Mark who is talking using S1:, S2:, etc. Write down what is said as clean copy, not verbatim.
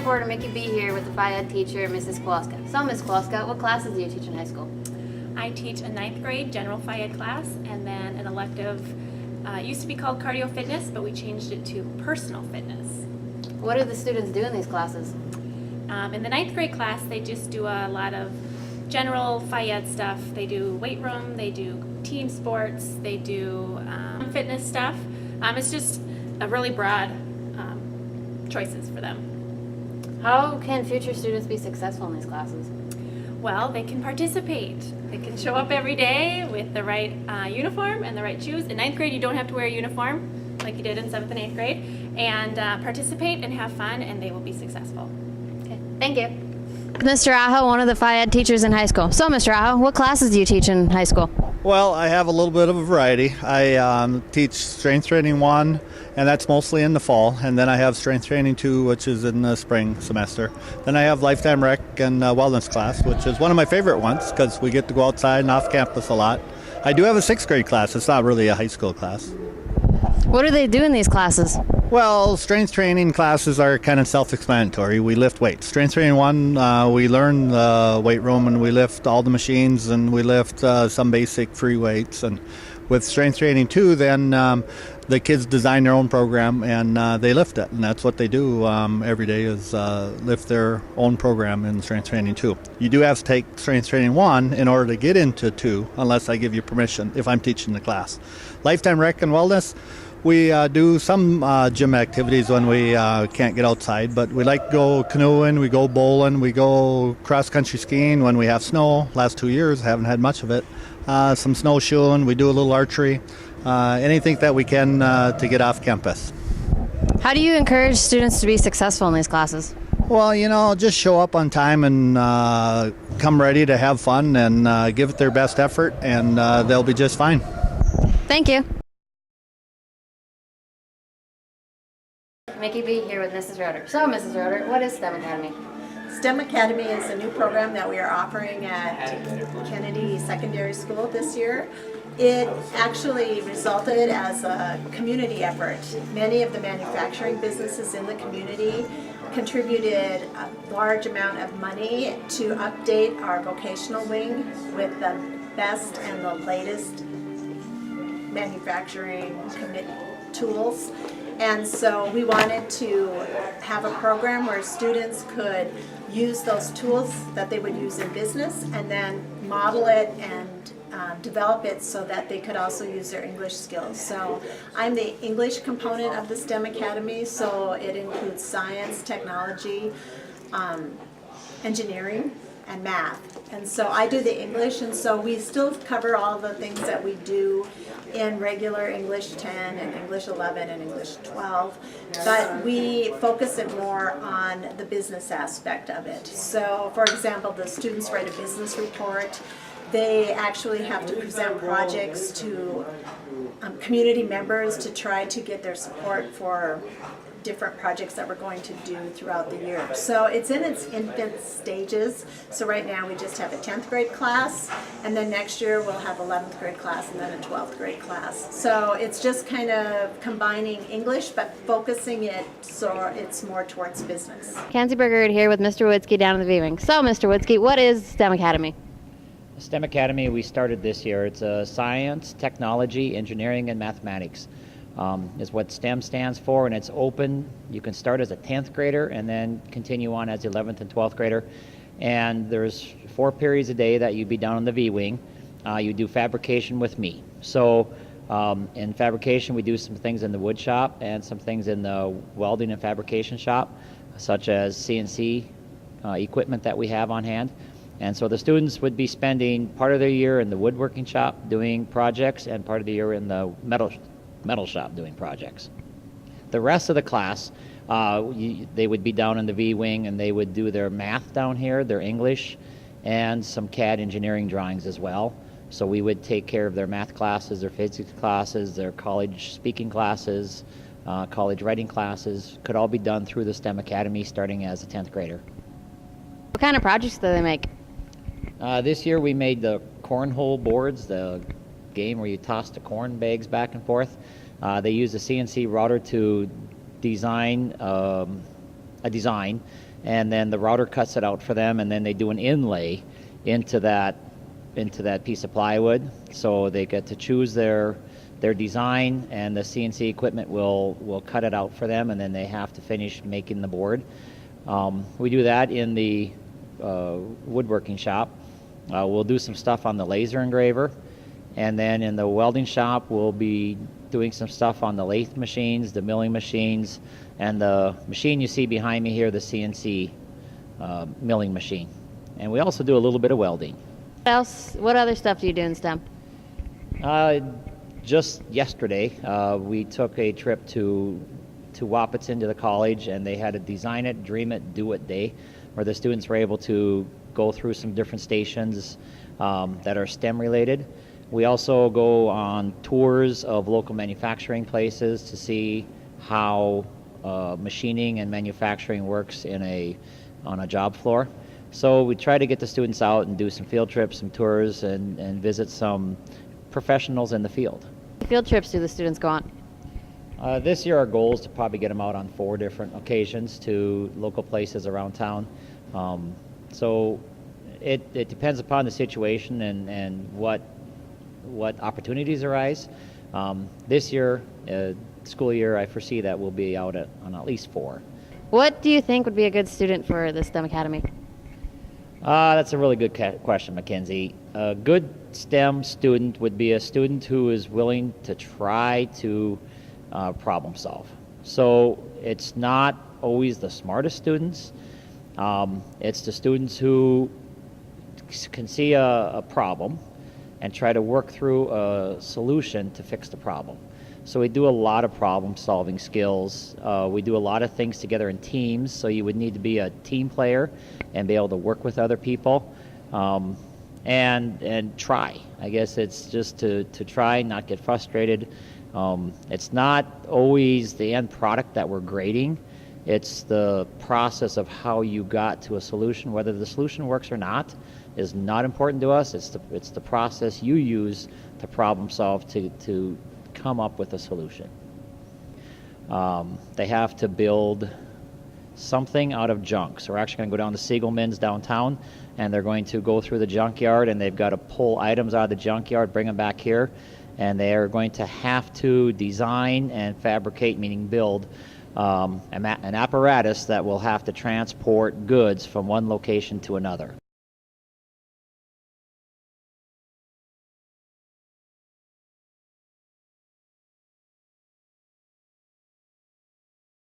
S1: reporter Mickey B here with the PhyEd teacher, Mrs. Kowalska. So, Ms. Kowalska, what classes do you teach in high school?
S2: I teach a 9th grade general PhyEd class and then an elective, used to be called cardio fitness, but we changed it to personal fitness.
S1: What do the students do in these classes?
S2: In the 9th grade class, they just do a lot of general PhyEd stuff. They do weight room, they do team sports, they do fitness stuff. It's just a really broad choices for them.
S1: How can future students be successful in these classes?
S2: Well, they can participate. They can show up every day with the right uniform and the right shoes. In 9th grade, you don't have to wear a uniform like you did in 7th and 8th grade. And participate and have fun, and they will be successful.
S1: Okay, thank you. Mr. Aho, one of the PhyEd teachers in high school. So, Mr. Aho, what classes do you teach in high school?
S3: Well, I have a little bit of a variety. I teach Strength Training 1, and that's mostly in the fall. And then I have Strength Training 2, which is in the spring semester. Then I have Lifetime Rec and Wellness class, which is one of my favorite ones because we get to go outside and off campus a lot. I do have a 6th grade class. It's not really a high school class.
S1: What do they do in these classes?
S3: Well, strength training classes are kind of self-explanatory. We lift weights. Strength training 1, we learn the weight room and we lift all the machines and we lift some basic free weights. And with strength training 2, then the kids design their own program and they lift it. And that's what they do every day is lift their own program in strength training 2. You do have to take strength training 1 in order to get into 2, unless I give you permission if I'm teaching the class. Lifetime Rec and Wellness, we do some gym activities when we can't get outside, but we like to go canoeing, we go bowling, we go cross-country skiing when we have snow. Last 2 years, haven't had much of it. Some snowshoeing, we do a little archery, anything that we can to get off campus.
S1: How do you encourage students to be successful in these classes?
S3: Well, just show up on time and come ready to have fun and give it their best effort, and they'll be just fine.
S1: Thank you. Mickey B here with Mrs. Roeder. So, Mrs. Roeder, what is STEM Academy?
S4: STEM Academy is a new program that we are offering at Kennedy Secondary School this year. It actually resulted as a community effort. Many of the manufacturing businesses in the community contributed a large amount of money to update our vocational wing with the best and the latest manufacturing tools. And so we wanted to have a program where students could use those tools that they would use in business and then model it and develop it so that they could also use their English skills. So I'm the English component of the STEM Academy, so it includes science, technology, engineering, and math. And so I do the English, and so we still cover all the things that we do in regular English 10 and English 11 and English 12, but we focus it more on the business aspect of it. So for example, the students write a business report. They actually have to present projects to community members to try to get their support for different projects that we're going to do throughout the year. So it's in its infant stages. So right now we just have a 10th grade class, and then next year we'll have 11th grade class and then a 12th grade class. So it's just kind of combining English but focusing it so it's more towards business.
S1: Kenzie Bergerd here with Mr. Woodsky down in the viewing. So, Mr. Woodsky, what is STEM Academy?
S5: STEM Academy we started this year. It's science, technology, engineering, and mathematics. Is what STEM stands for, and it's open. You can start as a 10th grader and then continue on as 11th and 12th grader. And there's 4 periods a day that you'd be down in the V-wing. You do fabrication with me. So in fabrication, we do some things in the wood shop and some things in the welding and fabrication shop, such as CNC equipment that we have on hand. And so the students would be spending part of their year in the woodworking shop doing projects and part of the year in the metal shop doing projects. The rest of the class, they would be down in the V-wing and they would do their math down here, their English, and some CAD engineering drawings as well. So we would take care of their math classes, their physics classes, their college speaking classes, college writing classes. Could all be done through the STEM Academy starting as a 10th grader.
S1: What kind of projects do they make?
S5: This year we made the cornhole boards, the game where you toss the corn bags back and forth. They use a CNC router to design a design, and then the router cuts it out for them, and then they do an inlay into that piece of plywood. So they get to choose their design, and the CNC equipment will cut it out for them, and then they have to finish making the board. We do that in the woodworking shop. We'll do some stuff on the laser engraver, and then in the welding shop we'll be doing some stuff on the lathe machines, the milling machines, and the machine you see behind me here, the CNC milling machine. And we also do a little bit of welding.
S1: What other stuff do you do in STEM?
S5: Just yesterday, we took a trip to Wahpeton to the college, and they had a Design It, Dream It, Do It day, where the students were able to go through some different stations that are STEM related. We also go on tours of local manufacturing places to see how machining and manufacturing works on a job floor. So we try to get the students out and do some field trips, some tours, and visit some professionals in the field.
S1: What field trips do the students go on?
S5: This year our goal is to probably get them out on 4 different occasions to local places around town. So it depends upon the situation and what opportunities arise. This year, school year, I foresee that we'll be out on at least 4.
S1: What do you think would be a good student for the STEM Academy?
S5: That's a really good question, Mackenzie. A good STEM student would be a student who is willing to try to problem solve. So it's not always the smartest students. It's the students who can see a problem and try to work through a solution to fix the problem. So we do a lot of problem solving skills. We do a lot of things together in teams, so you would need to be a team player and be able to work with other people and try. I guess it's just to try, not get frustrated. It's not always the end product that we're grading. It's the process of how you got to a solution. Whether the solution works or not is not important to us. It's the process you use to problem solve to come up with a solution. They have to build something out of junk. So we're actually going to go down to Siegelman's downtown, and they're going to go through the junkyard, and they've got to pull items out of the junkyard, bring them back here, and they are going to have to design and fabricate, meaning build, an apparatus that will have to transport goods from one location to another.